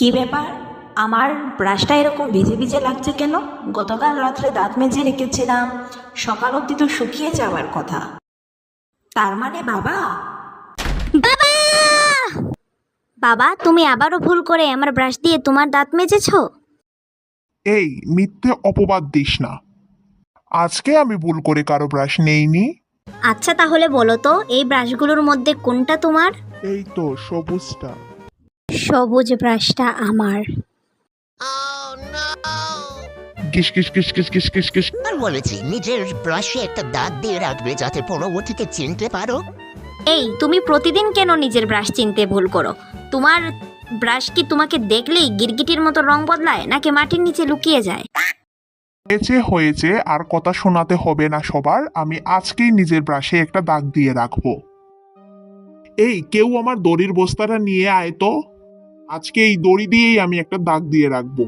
কি ব্যাপার? আমার ব্রাশটা এরকম ভিজে ভিজে লাগছে কেন? গতকাল রাত্রে দাঁত মেজে রেখেছিলাম, সকাল অবধি তো শুকিয়ে যাওয়ার কথা। তার মানে বাবা? বাবা! বাবা, তুমি আবারও ভুল করে আমার ব্রাশ দিয়ে তোমার দাঁত মেজেছো। এই মিথ্যে অপবাদ দিস না। আজকে আমি ভুল করে কারো ব্রাশ নেইনি। আচ্ছা তাহলে বলো তো, এই ব্রাশগুলোর মধ্যে কোনটা তোমার? এই তো সবুজটা। সবুজ ব্রাশটা আমার। Kiss kiss kiss kiss kiss kiss kiss. আর বলেছি নিজের ব্রাশে একটা দাগ দিয়ে রাখবে যাতে পরবর্তীতে চিনতে পারো। এই, তুমি প্রতিদিন কেন নিজের ব্রাশ চিনতে ভুল করো? তোমার ব্রাশ কি তোমাকে দেখলেই গিরগিটির মতো রং বদলায়, নাকি মাটির নিচে লুকিয়ে যায়? হয়েছে হয়েছে, আর কথা শোনাতে হবে না সবার। আমি আজকেই নিজের ব্রাশে একটা দাগ দিয়ে রাখবো। এই কেউ আমার দড়ির বস্তাটা নিয়ে আয় তো। আজকে এই দড়ি দিয়েই আমি একটা দাগ দিয়ে রাখবো।